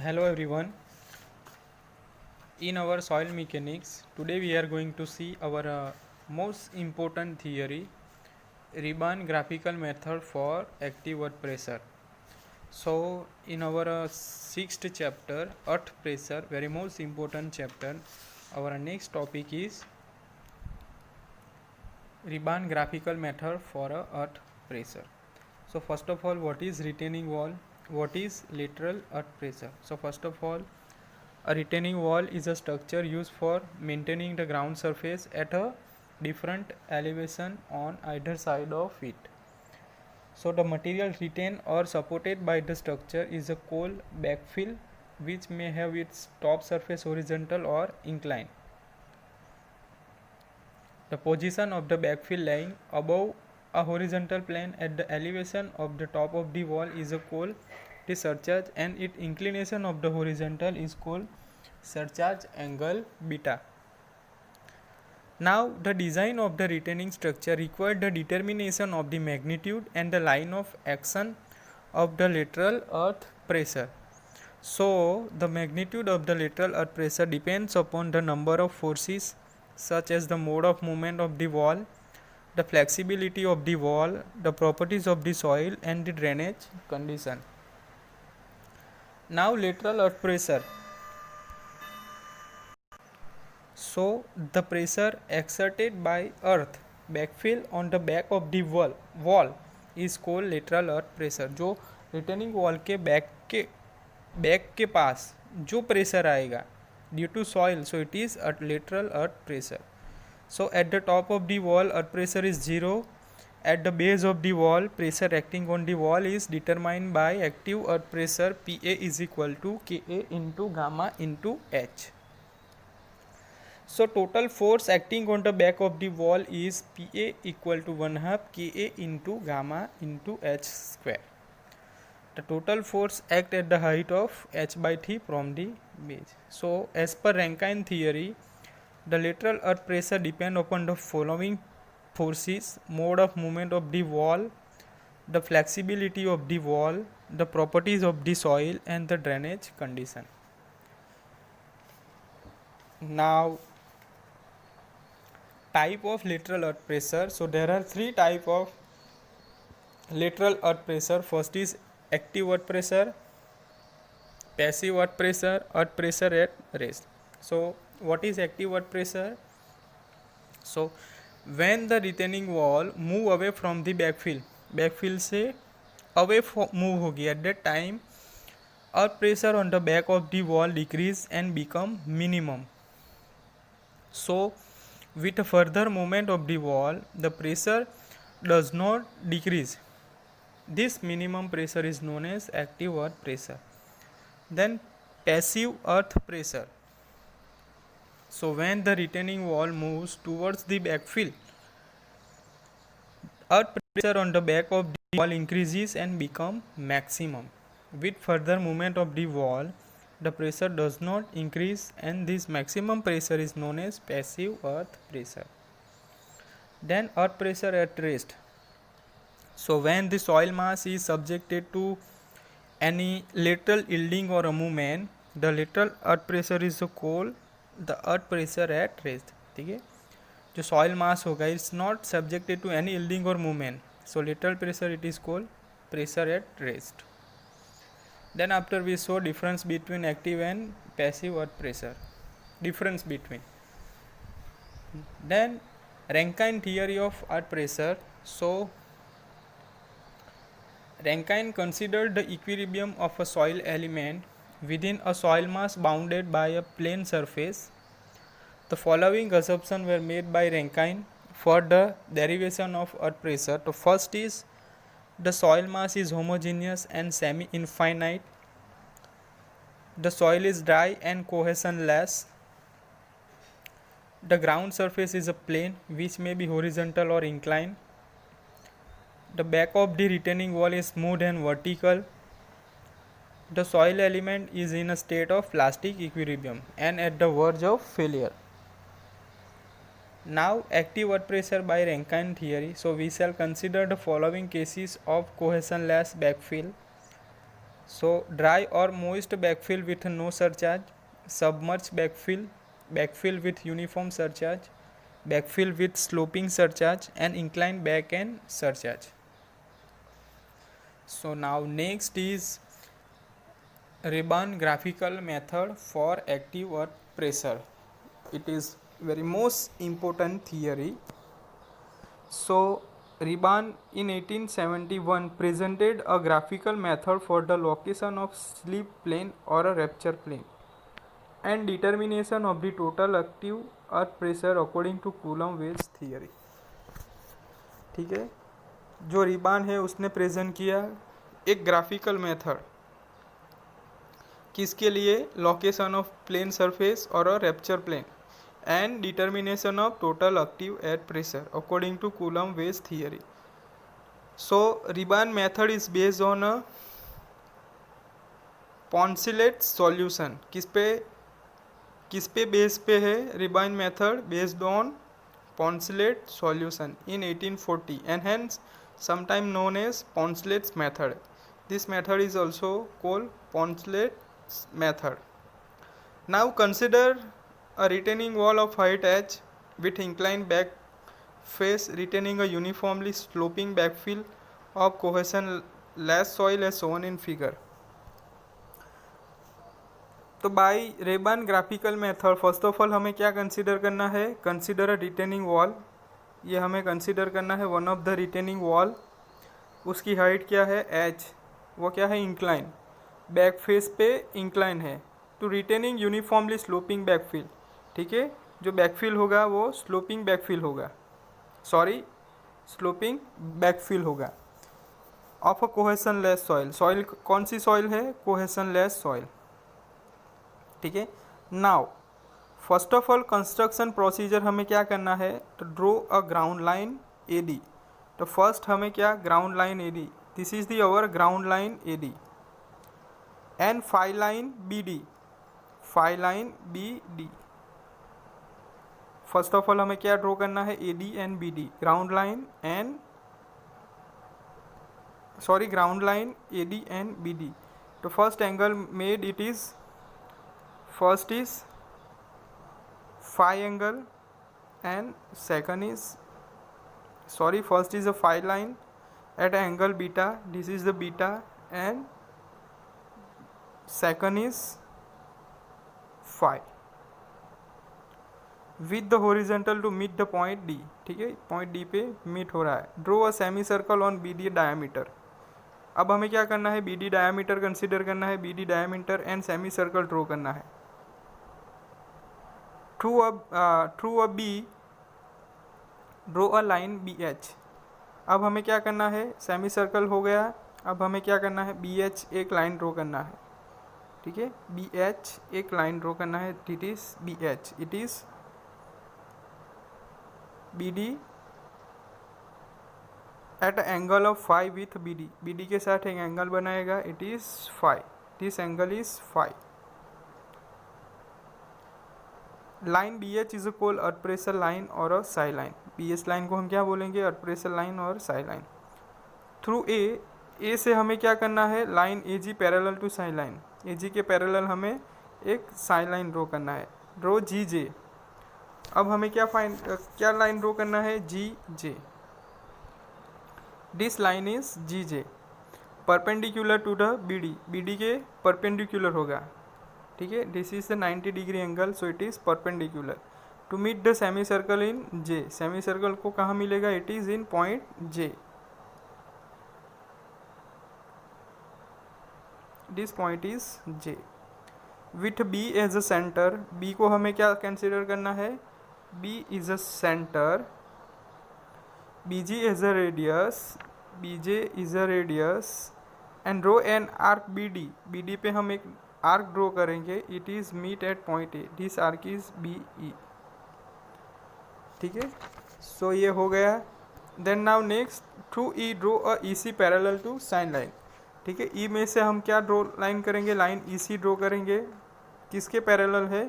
Hello everyone. In our soil mechanics, today we are going to see our most important theory, Riemann graphical method for active earth pressure. So, in our sixth chapter, earth pressure, very most important chapter, our next topic is Riemann graphical method for earth pressure. So, first of all, what is retaining wall? What is lateral earth pressure? So, first of all, a retaining wall is a structure used for maintaining the ground surface at a different elevation on either side of it. So the material retained or supported by the structure is a coal backfill which may have its top surface horizontal or inclined. The position of the backfill lying above a horizontal plane at the elevation of the top of the wall is a called the surcharge, and its inclination of the horizontal is called surcharge angle beta. Now the design of the retaining structure required the determination of the magnitude and the line of action of the lateral earth pressure. So the magnitude of the lateral earth pressure depends upon the number of forces such as the mode of movement of the wall, the flexibility of the wall, the properties of the soil and the drainage condition. Now lateral earth pressure. So the pressure exerted by earth backfill on the back of the wall is called lateral earth pressure. जो retaining wall के back के पास जो pressure आएगा due to soil, so it is lateral earth pressure. So at the top of the wall earth pressure is 0. At the base of the wall, pressure acting on the wall is determined by active earth pressure PA is equal to KA into gamma into H. So total force acting on the back of the wall is PA equal to 1/2 KA into gamma into H square. The total force act at the height of H by 3 from the base. So as per Rankine theory, the lateral earth pressure depend upon the following forces: mode of movement of the wall, the flexibility of the wall, the properties of the soil and the drainage condition. Now type of lateral earth pressure. So there are three type of lateral earth pressure. First is active earth pressure, passive earth pressure at rest. So what is active earth pressure? So when the retaining wall move away from the backfill से away move होगी, at that time earth pressure on the back of the wall decrease and become minimum. So with a further movement of the wall, the pressure does not decrease. This minimum pressure is known as active earth pressure. Then passive earth pressure. So when the retaining wall moves towards the backfill, earth pressure on the back of the wall increases and become maximum. With further movement of the wall, the pressure does not increase and this maximum pressure is known as passive earth pressure. Then earth pressure at rest. So when the soil mass is subjected to any lateral yielding or a movement, the lateral earth pressure is called the earth pressure at rest. ठीक है, जो soil mass होगा it's not subjected to any yielding or movement, so lateral pressure it is called pressure at rest. Then after we saw difference between active and passive earth pressure, difference between. Then Rankine theory of earth pressure. So Rankine considered the equilibrium of a soil element within a soil mass bounded by a plane surface. The following assumptions were made by Rankine for the derivation of earth pressure. The first is the soil mass is homogeneous and semi-infinite. The soil is dry and cohesionless. The ground surface is a plane which may be horizontal or inclined. The back of the retaining wall is smooth and vertical. The soil element is in a state of plastic equilibrium and at the verge of failure. Now active earth pressure by Rankine theory. So we shall consider the following cases of cohesionless backfill. So dry or moist backfill with no surcharge, submerged backfill with uniform surcharge, backfill with sloping surcharge, and inclined back end surcharge. So now next is Riemann graphical method for active earth pressure. It is very most important theory. So Riemann in 1871 presented a graphical method for the location of slip plane or a rupture plane and determination of the total active earth pressure according to Coulomb wedge theory. ठीक है, जो रिबान है उसने present किया एक graphical method किसके लिए, location of plane surface or a rupture plane and determination of total active air pressure according to Coulomb wedge theory. So Rebhann method is based on a Poncelet solution. किस पे base पे है Rebhann method, based on Poncelet solution in 1840 and hence sometime known as Poncelet's method. This method is also called Poncelet's method. Now consider a retaining wall of height h with inclined back face retaining a uniformly sloping backfill of cohesion-less soil as shown in figure. तो by Rebhann graphical method first of all हमें क्या consider करना है, consider a retaining wall. ये हमें consider करना है one of the retaining wall. उसकी हाइट क्या है एच, वो क्या है इंक्लाइन, बैक फेस पे इंक्लाइन है. To retaining uniformly sloping backfill. ठीक है, जो बैकफिल होगा वो स्लोपिंग बैकफिल होगा, सॉरी स्लोपिंग बैकफिल होगा of a cohesionless soil. Soil कौन सी सॉइल है, कोहेशन लेस सॉइल. ठीक है. Now first of all construction procedure हमें क्या करना है, तो draw a ground line A D. तो फर्स्ट हमें क्या, ground line A D, this is the our ground line A D and phi line B D, phi line B D. First of all हमें क्या draw करना है, A D and B D, ground line and sorry ground line A D and B D. तो first angle made it is, first is phi angle and second is, sorry first is a phi line at angle beta, this is the beta, and second is phi with the horizontal to meet the point D. ठीक है, point D पे meet हो रहा है. Draw a semicircle on B D diameter. अब हमें क्या करना है, बी डी डायमीटर कंसिडर करना है, B D diameter and semicircle draw करना है. Through a B draw a line B H. अब हमें क्या करना है, सेमी सर्कल हो गया. अब हमें क्या करना है, बी एच एक लाइन ड्रॉ करना है. ठीक है, बी एच एक लाइन ड्रॉ करना है. It is B H, it is B D at angle of phi with B D. B D के साथ एक एंगल बनाएगा, it is phi, this angle is phi. Line B H is called earth pressure line or a psi line. B H line को हम क्या बोलेंगे, अर्थ pressure line और Sai line. Through a से हमें क्या करना है, line A G parallel to psi line, A G के पैरेलल हमें एक साई लाइन ड्रॉ करना है. Draw G J. अब हमें क्या लाइन ड्रॉ करना है, G J. This line is G J perpendicular to the B D, B D के परपेंडिकुलर होगा. ठीक है, this is the 90 degree angle, so it is perpendicular to meet the semi circle in J. Semi circle को कहाँ मिलेगा, it is in point J. This point is J with B as a centre. बी को हमें क्या consider करना है, B is a centre, B G is a radius, B J is a radius and draw an arc B D. B D पे हम एक arc draw करेंगे, it is meet at point A, this arc is B E. ठीक है, so ये हो गया. Then now next through E draw a E C parallel to psi line. ठीक है, ई में से हम क्या ड्रॉ लाइन करेंगे, लाइन ई सी ड्रॉ करेंगे. किसके पैरेलल है,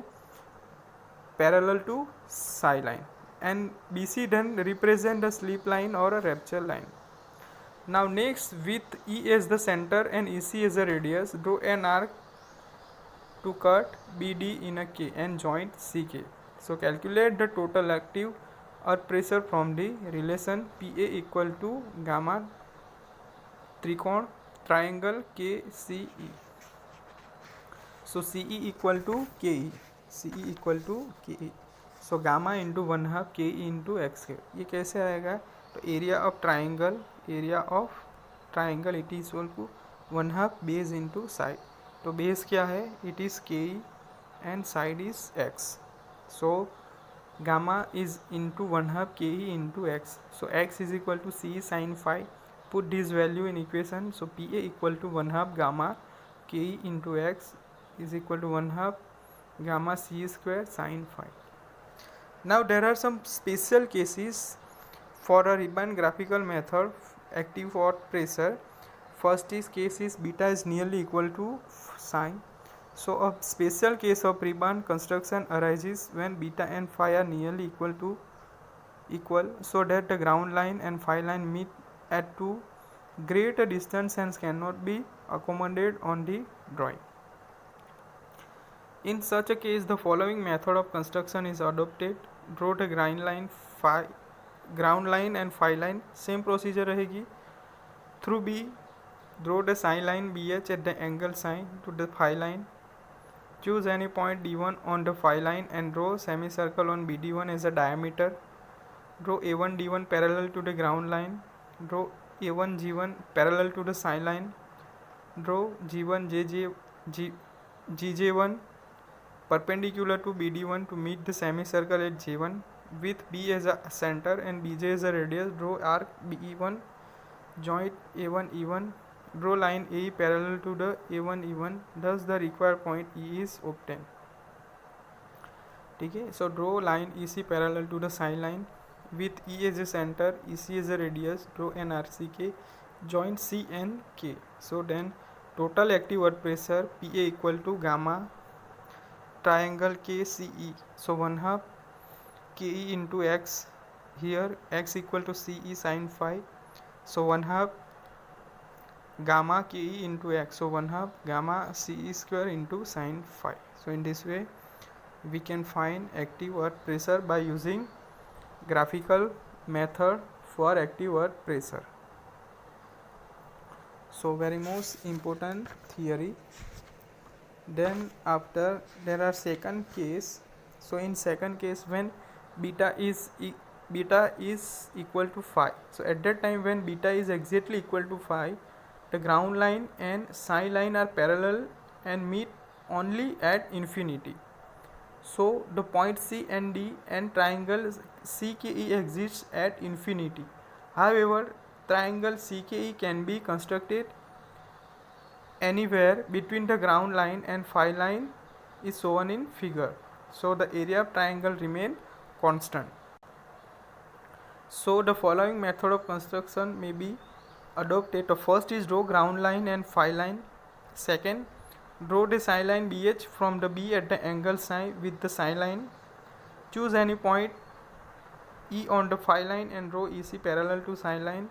parallel to psi line. And B C then represent the slip line or a rupture line. Now next, with E as the center and EC as a radius, draw an arc to cut BD in a K and joint CK. So calculate the total active earth pressure from the relation PA equal to gamma त्रिकोण triangle KCE. So CE equal to KE. CE equal to KE. So gamma into 1/2 KE into x है. ये कैसे आएगा? तो area of triangle it is equal to 1/2 base into side. तो base क्या है? It is KE and side is x. So gamma is into 1/2 KE into x. So x is equal to C sin phi. Put this value in equation. So PA equal to 1/2 gamma KE into x is equal to 1/2 gamma C square sin phi. Now there are some special cases for a Riemann graphical method active for pressure. First is case is beta is nearly equal to psi. So a special case of Riemann construction arises when beta and phi are nearly equal so that the ground line and phi line meet at too great a distance and cannot be accommodated on the drawing. In such a case, the following method of construction is adopted. Draw the ground line and phi line. Same procedure रहेगी. Through B, draw the psi line BH at the angle psi to the phi line. Choose any point D1 on the phi line and draw semicircle on BD1 as a diameter. Draw A1 D1 parallel to the ground line. Draw A1 G1 parallel to the psi line. Draw G1 GJ1 perpendicular to BD1 to meet the semicircle at J1 with B as a center and BJ as a radius. Draw arc BE1 joint A1 E1. Draw line AE parallel to the A1 E1. Thus the required point E is obtained. ठीक है. So draw line EC parallel to the psi line with E as a center, EC as a radius. Draw an RCK joint C and K. So then total active earth pressure PA equal to gamma triangle KCE. So 1/2 KE into x. Here x equal to CE sin phi. So 1/2 gamma KE into x. So 1/2 gamma CE square into sin phi. So in this way we can find active earth pressure by using graphical method for active earth pressure. So very most important theory. Then after there are second case. So in second case when beta is equal to phi. So at that time when beta is exactly equal to phi, the ground line and psi line are parallel and meet only at infinity. So the point C and D and triangle CKE exists at infinity. However, triangle CKE can be constructed anywhere between the ground line and phi line is shown in figure. So the area of triangle remain constant. So the following method of construction may be adopted. The first is draw ground line and phi line. Second, draw the psi line BH from the B at the angle psi with the psi line. Choose any point E on the phi line and draw EC parallel to psi line.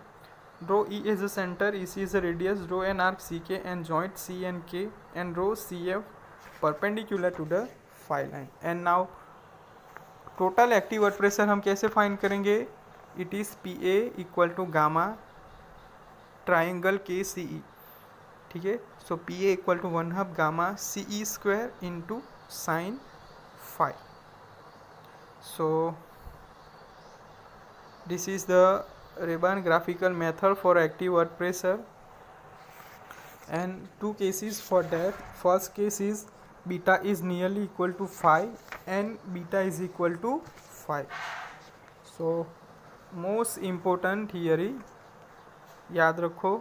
Draw E as a center, EC is a radius. Draw an arc CK and joint C and K and draw CF perpendicular to the phi line. And now total active earth pressure हम कैसे find करेंगे? It is PA equal to gamma triangle KCE. ठीक है. So PA equal to 1/2 gamma CE square into sin phi. So this is the Riemann graphical method for active earth pressure, and two cases for that. First case is beta is nearly equal to phi and beta is equal to phi. So most important theory याद रखो.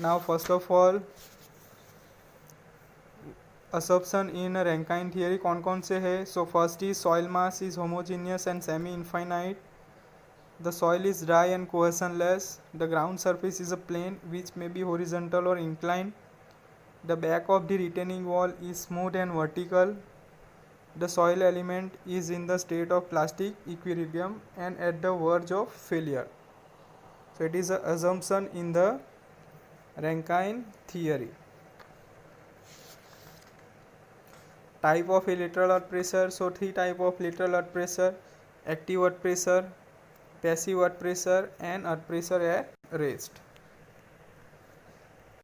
Now first of all, assumption in Rankine theory कौन कौन से है? So first is soil mass is homogeneous and semi infinite. The soil is dry and cohesionless. The ground surface is a plane which may be horizontal or inclined. The back of the retaining wall is smooth and vertical. The soil element is in the state of plastic equilibrium and at the verge of failure. So it is an assumption in the Rankine theory. Type of a lateral earth pressure. So three type of lateral earth pressure: active earth pressure, passive earth pressure, and earth pressure at rest.